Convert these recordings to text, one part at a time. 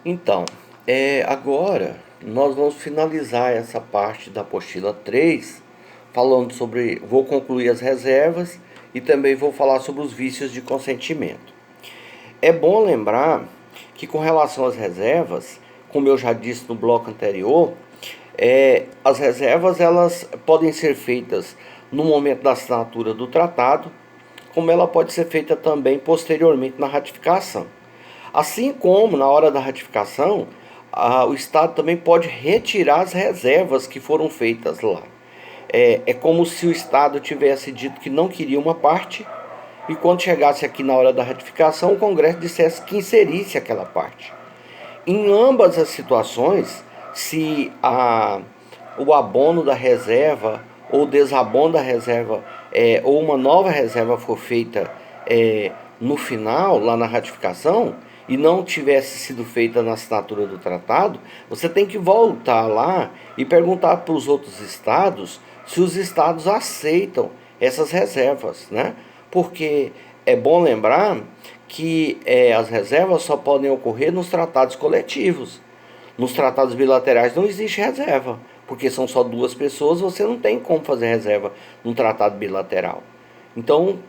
Então, agora nós vamos finalizar essa parte da apostila 3, falando sobre. Vou concluir as reservas e também vou falar sobre os vícios de consentimento. É bom lembrar que, com relação às reservas, como eu já disse no bloco anterior, as reservas elas podem ser feitas no momento da assinatura do tratado, como ela pode ser feita também posteriormente na ratificação. Assim como na hora da ratificação, o Estado também pode retirar as reservas que foram feitas lá. É como se o Estado tivesse dito que não queria uma parte, e quando chegasse aqui na hora da ratificação, o Congresso dissesse que inserisse aquela parte. Em ambas as situações, se o abono da reserva ou o desabono da reserva ou uma nova reserva for feita no final, lá na ratificação, e não tivesse sido feita na assinatura do tratado, você tem que voltar lá e perguntar para os outros estados se os estados aceitam essas reservas, né? Porque é bom lembrar que as reservas só podem ocorrer nos tratados coletivos. Nos tratados bilaterais não existe reserva, porque são só duas pessoas, você não tem como fazer reserva num tratado bilateral. Então,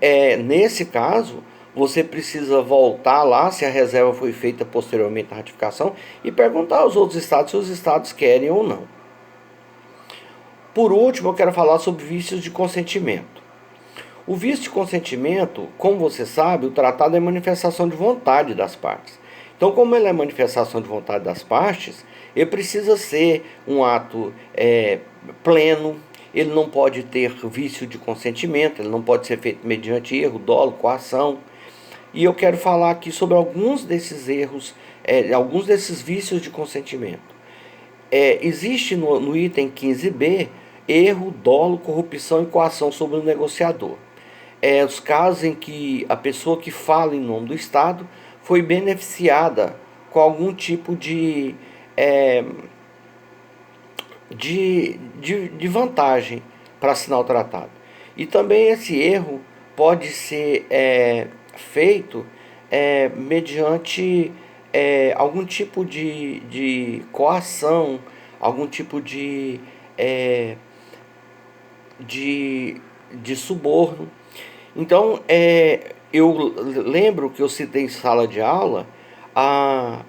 nesse caso, você precisa voltar lá, se a reserva foi feita posteriormente à ratificação, e perguntar aos outros estados se os estados querem ou não. Por último, eu quero falar sobre vícios de consentimento. O vício de consentimento, como você sabe, o tratado é manifestação de vontade das partes. Então, como ele é manifestação de vontade das partes, ele precisa ser um ato pleno, ele não pode ter vício de consentimento, ele não pode ser feito mediante erro, dolo, coação. E eu quero falar aqui sobre alguns desses erros, alguns desses vícios de consentimento. Existe no item 15b erro, dolo, corrupção e coação sobre o negociador. Os casos em que a pessoa que fala em nome do Estado foi beneficiada com algum tipo de vantagem para assinar o tratado. E também esse erro pode ser feito mediante algum tipo de coação, algum tipo de suborno. Então, eu lembro que eu citei em sala de aula a,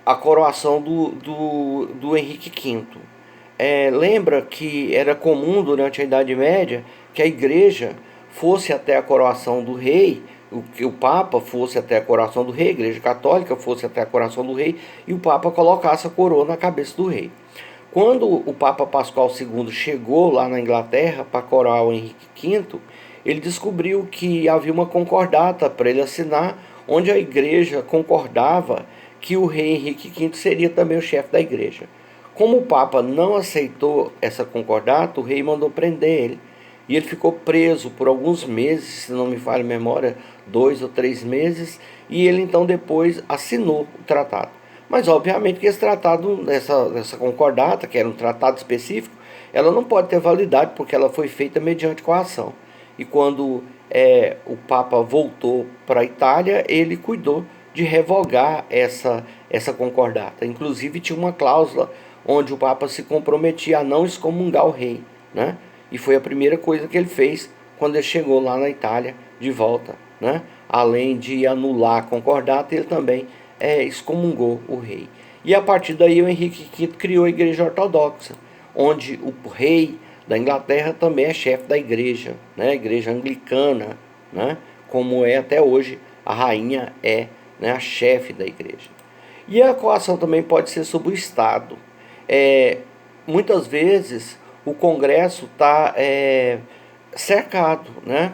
a coroação do Henrique V. Lembra que era comum durante a Idade Média que a igreja fosse até a coroação do rei, que o Papa fosse até a coroação do rei, a igreja católica fosse até a coroação do rei, e o Papa colocasse a coroa na cabeça do rei. Quando o Papa Pascoal II chegou lá na Inglaterra para coroar o Henrique V, ele descobriu que havia uma concordata para ele assinar, onde a igreja concordava que o rei Henrique V seria também o chefe da igreja. Como o Papa não aceitou essa concordata, o rei mandou prender ele. E ele ficou preso por alguns meses, se não me falha a memória, 2 ou 3 meses, e ele então depois assinou o tratado. Mas obviamente que esse tratado, essa concordata, que era um tratado específico, ela não pode ter validade porque ela foi feita mediante coação. E quando o Papa voltou para a Itália, ele cuidou de revogar essa concordata. Inclusive tinha uma cláusula onde o Papa se comprometia a não excomungar o rei, né? E foi a primeira coisa que ele fez quando ele chegou lá na Itália de volta, né? Além de anular a concordata, ele também excomungou o rei. E a partir daí o Henrique V criou a Igreja Ortodoxa, onde o rei da Inglaterra também é chefe da igreja, né? A igreja anglicana, né? Como é até hoje, a rainha né, a chefe da igreja. E a coação também pode ser sobre o Estado. Muitas vezes o Congresso está cercado, né?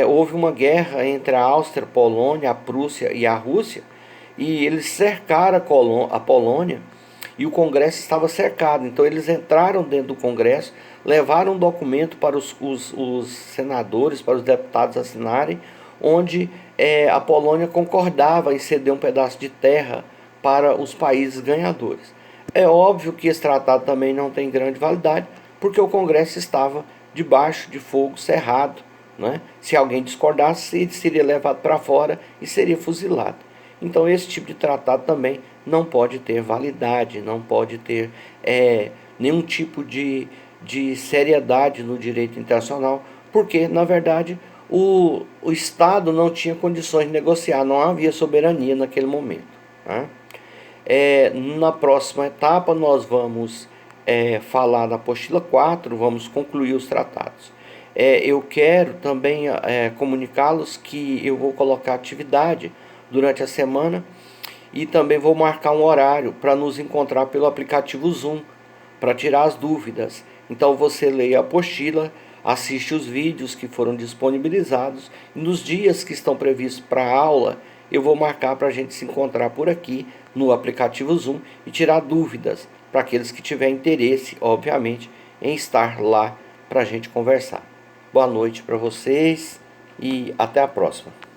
Houve uma guerra entre a Áustria, a Polônia, a Prússia e a Rússia, e eles cercaram a Polônia, e o Congresso estava cercado. Então eles entraram dentro do Congresso, levaram um documento para os senadores, para os deputados assinarem, onde a Polônia concordava em ceder um pedaço de terra para os países ganhadores. É óbvio que esse tratado também não tem grande validade, porque o Congresso estava debaixo de fogo cerrado, né? Se alguém discordasse, ele seria levado para fora e seria fuzilado. Então esse tipo de tratado também não pode ter validade, não pode ter nenhum tipo de seriedade no direito internacional, porque na verdade o Estado não tinha condições de negociar, não havia soberania naquele momento, tá? Na próxima etapa nós vamos falar da apostila 4, vamos concluir os tratados. Eu quero também comunicá-los que eu vou colocar atividade durante a semana e também vou marcar um horário para nos encontrar pelo aplicativo Zoom, para tirar as dúvidas. Então você lê a apostila, assiste os vídeos que foram disponibilizados, e nos dias que estão previstos para a aula, eu vou marcar para a gente se encontrar por aqui no aplicativo Zoom e tirar dúvidas para aqueles que tiverem interesse, obviamente, em estar lá para a gente conversar. Boa noite para vocês e até a próxima.